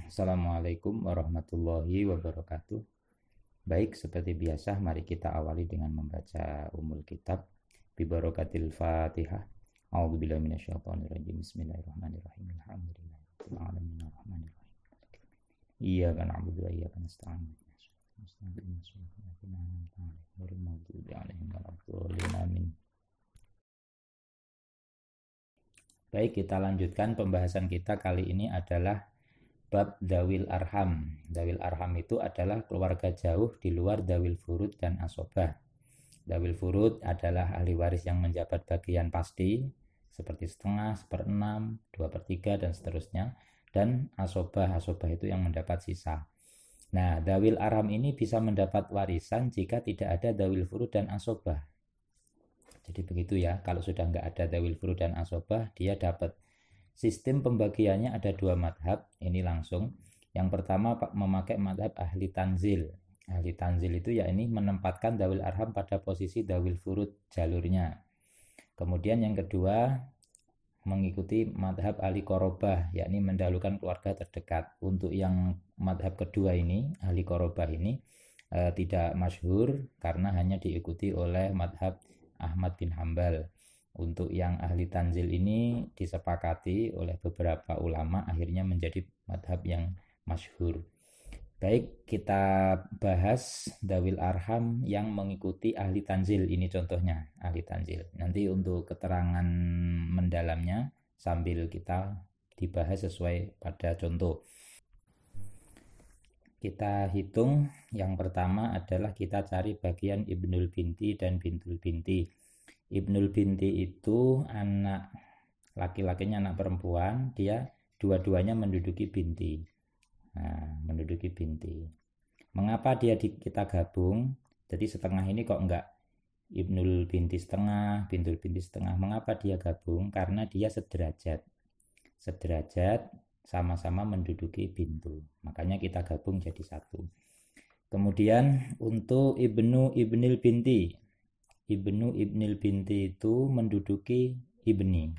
Assalamualaikum warahmatullahi wabarakatuh. Baik, seperti biasa mari kita awali dengan membaca umul kitab bi barakatil Fatihah. A'udzubillahi minasyaitonirrajim. Bismillahirrahmanirrahim. Alhamdulillahirabbil alamin arrahmanirrahim. Iyyaka na'budu wa iyyaka nasta'in. Baik, kita lanjutkan pembahasan kita kali ini adalah bab dawil arham. Dawil arham itu adalah keluarga jauh di luar dawil furud dan asobah. Dawil furud adalah ahli waris yang menjabat bagian pasti, seperti setengah, seperenam, 2/3 dan seterusnya. Dan asobah itu yang mendapat sisa. Nah, dawil arham ini bisa mendapat warisan jika tidak ada dawil furud dan asobah. Jadi begitu ya, kalau sudah nggak ada dawil furud dan asobah, dia dapat. Sistem pembagiannya ada 2 madhab, ini langsung. Yang pertama memakai madhab ahli tanzil. Ahli tanzil itu ya ini menempatkan dawil arham pada posisi dawil furud jalurnya. Kemudian yang kedua mengikuti madhab ahli korobah, yakni mendahulukan keluarga terdekat. Untuk yang madhab kedua ini, ahli korobah ini tidak masyhur karena hanya diikuti oleh madhab Ahmad bin Hambal. Untuk yang ahli tanzil ini disepakati oleh beberapa ulama, akhirnya menjadi madhab yang masyhur. Baik, kita bahas dawil arham yang mengikuti ahli tanzil. Ini contohnya ahli tanzil. Nanti untuk keterangan mendalamnya sambil kita dibahas sesuai pada contoh. Kita hitung, yang pertama adalah kita cari bagian ibnul binti dan bintul binti. Ibnul binti itu anak laki-lakinya, anak perempuan, dia dua-duanya menduduki binti. Nah, menduduki binti. Mengapa dia kita gabung? Jadi setengah ini kok enggak ibnul binti setengah, bintul binti setengah. Mengapa dia gabung? Karena dia sederajat. Sederajat sama-sama menduduki bintu. Makanya kita gabung jadi satu. Kemudian untuk ibnil binti. Ibnil binti itu menduduki ibni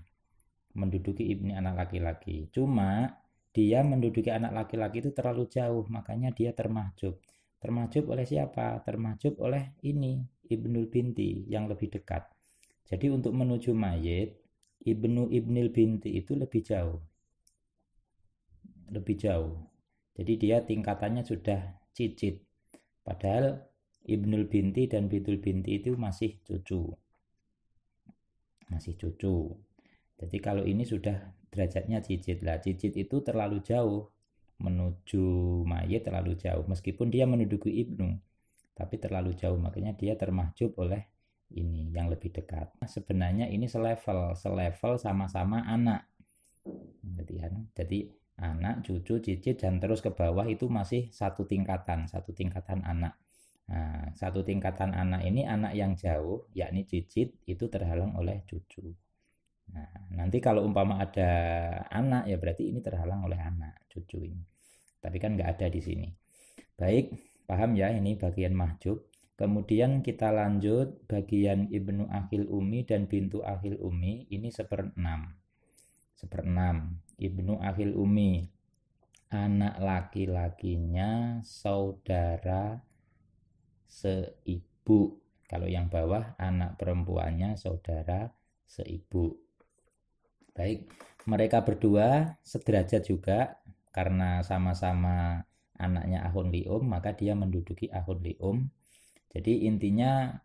anak laki-laki. Cuma dia menduduki anak laki-laki itu terlalu jauh, makanya dia termahjub. Termahjub oleh siapa? Termahjub oleh ini, ibnul binti yang lebih dekat. Jadi untuk menuju mayit, ibnil binti itu lebih jauh. Jadi dia tingkatannya sudah cicit. Padahal ibnul binti dan bintul binti itu masih cucu. Jadi kalau ini sudah derajatnya cicit. Lah, cicit itu terlalu jauh, menuju mayit terlalu jauh. Meskipun dia menduduki ibnu, tapi terlalu jauh, makanya dia termahjub oleh ini yang lebih dekat. Sebenarnya ini selevel sama-sama anak. Jadi anak, cucu, cicit, dan terus ke bawah itu masih satu tingkatan anak. Nah, satu tingkatan anak ini anak yang jauh, yakni cicit, itu terhalang oleh cucu. Nah, nanti kalau umpama ada anak, ya berarti ini terhalang oleh anak, cucu ini. Tapi kan nggak ada di sini. Baik, paham ya, ini bagian mahjub. Kemudian kita lanjut bagian ibnu akhil umi dan bintu akhil umi, ini 1/6. Ibnu akhil umi, anak laki-lakinya saudara seibu. Kalau yang bawah anak perempuannya saudara seibu. Baik, mereka berdua sederajat juga karena sama-sama anaknya ahun lium, maka dia menduduki ahun lium. Jadi intinya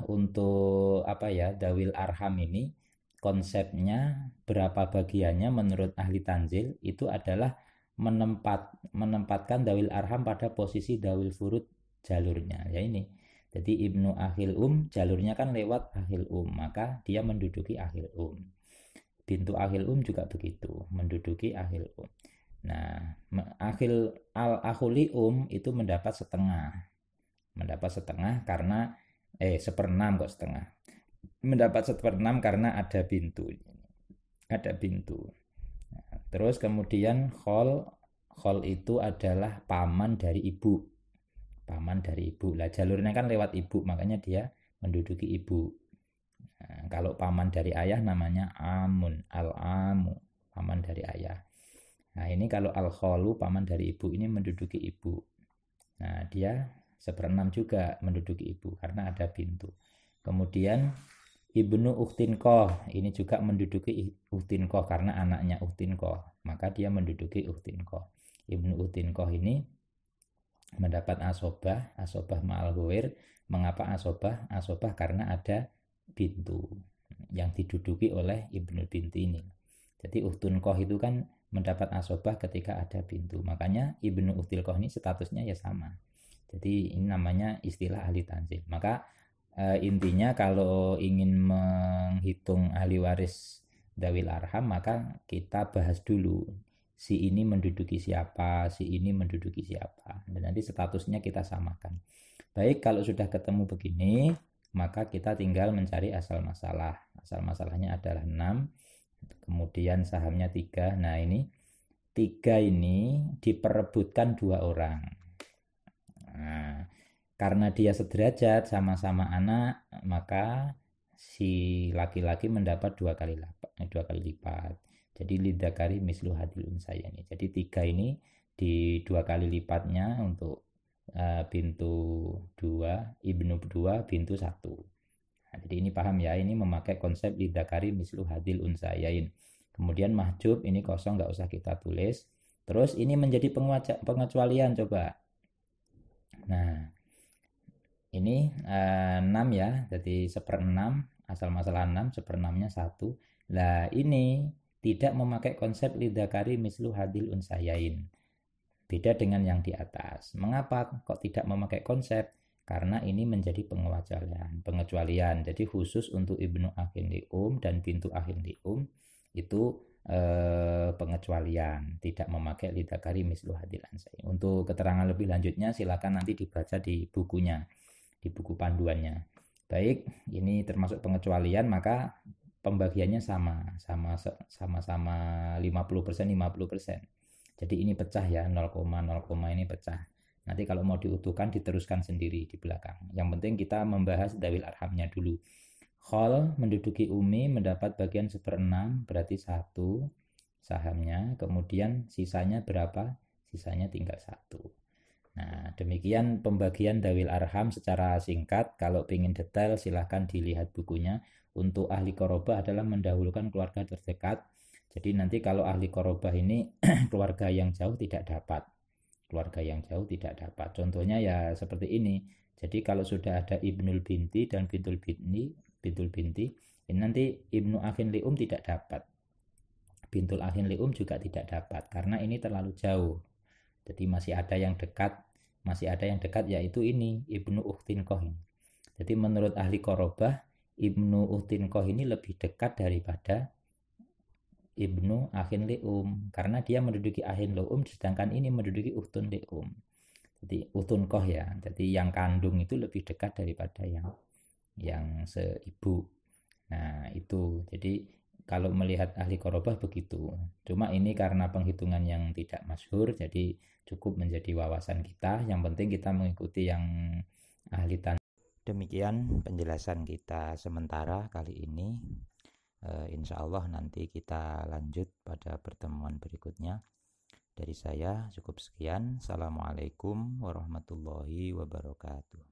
untuk dawil arham ini konsepnya berapa bagiannya menurut ahli tanzil itu adalah menempatkan dawil arham pada posisi dawil furud jalurnya. Ya ini. Jadi ibnu akhil jalurnya kan lewat akhil maka dia menduduki akhil Bintu akhil juga begitu, menduduki akhil Nah, akhuli itu mendapat setengah karena 1/6 kok setengah. Mendapat 1/6 karena ada bintu. Nah, terus kemudian khol itu adalah paman dari ibu. Lah, jalurnya kan lewat ibu, makanya dia menduduki ibu. Nah, kalau paman dari ayah namanya amun, al-amu, paman dari ayah. Nah, ini kalau al-kholu paman dari ibu ini menduduki ibu. Nah, dia 1/6 juga menduduki ibu karena ada bintu. Kemudian ibnu uktinkoh ini juga menduduki uktinkoh karena anaknya uktinkoh, maka dia menduduki uktinkoh. Ibnu uktinkoh ini mendapat asobah, asobah ma'al ghair. Mengapa asobah? Asobah karena ada bintu yang diduduki oleh ibnu binti ini. Jadi uktunkoh itu kan mendapat asobah ketika ada bintu, makanya ibnu uktilkoh ini statusnya ya sama. Jadi ini namanya istilah ahli tanzil. Maka intinya kalau ingin menghitung ahli waris dawil arham, maka kita bahas dulu si ini menduduki siapa, si ini menduduki siapa, dan nanti statusnya kita samakan. Baik, kalau sudah ketemu begini, maka kita tinggal mencari asal masalah. Asal masalahnya adalah 6, kemudian sahamnya 3. Nah, ini 3 ini diperebutkan 2 orang. Nah, karena dia sederajat sama-sama anak, maka si laki-laki mendapat 2 kali lipat. Jadi lidzakari mislu hadil unsayani. Jadi 3 ini di 2 kali lipatnya untuk bintu 2, ibnu 2, bintu 1. Nah, jadi ini paham ya, ini memakai konsep lidzakari mislu hadil unsayain. Kemudian mahjub ini kosong, nggak usah kita tulis. Terus ini menjadi pengecualian, coba. Nah, ini 6 ya, jadi 1/6, asal masalah 6, 1/6-nya 1. Nah, ini tidak memakai konsep lidzakari mislu hadil unsayain. Beda dengan yang di atas. Mengapa kok tidak memakai konsep? Karena ini menjadi pengecualian. Jadi khusus untuk ibnu akhin li'um dan bintu akhin li'um itu pengecualian, tidak memakai lidzakari mislu hadil unsayain. Untuk keterangan lebih lanjutnya silakan nanti dibaca di bukunya, di buku panduannya. Baik, ini termasuk pengecualian, maka pembagiannya sama-sama 50% 50%. Jadi ini pecah ya, 0,0 ini pecah. Nanti kalau mau diutuhkan diteruskan sendiri di belakang. Yang penting kita membahas dawil arhamnya dulu. Khol menduduki umi mendapat bagian 1/6, berarti 1 sahamnya. Kemudian sisanya berapa? Sisanya tinggal 1. Nah, demikian pembagian dawil arham secara singkat. Kalau ingin detail silahkan dilihat bukunya. Untuk ahli korobah adalah mendahulukan keluarga terdekat. Jadi nanti kalau ahli korobah ini keluarga yang jauh tidak dapat. Keluarga yang jauh tidak dapat. Contohnya ya seperti ini. Jadi kalau sudah ada ibnul binti dan bintul binti, ini nanti ibnu akhin li'um tidak dapat. Bintul akhin li'um juga tidak dapat karena ini terlalu jauh. Jadi masih ada yang dekat yaitu ini ibnu uktinkoh ini. Jadi menurut ahli korobah ibnu uktinkoh ini lebih dekat daripada ibnu akhin li'um karena dia menduduki akhin li'um sedangkan ini menduduki uhtun li'um. Jadi uhtun koh ya. Jadi yang kandung itu lebih dekat daripada yang seibu. Nah, itu. Jadi kalau melihat ahli korobah begitu. Cuma ini karena penghitungan yang tidak masyhur jadi cukup menjadi wawasan kita. Yang penting kita mengikuti yang ahli tanzil. Demikian penjelasan kita sementara kali ini. Insya Allah nanti kita lanjut pada pertemuan berikutnya. Dari saya cukup sekian. Assalamualaikum warahmatullahi wabarakatuh.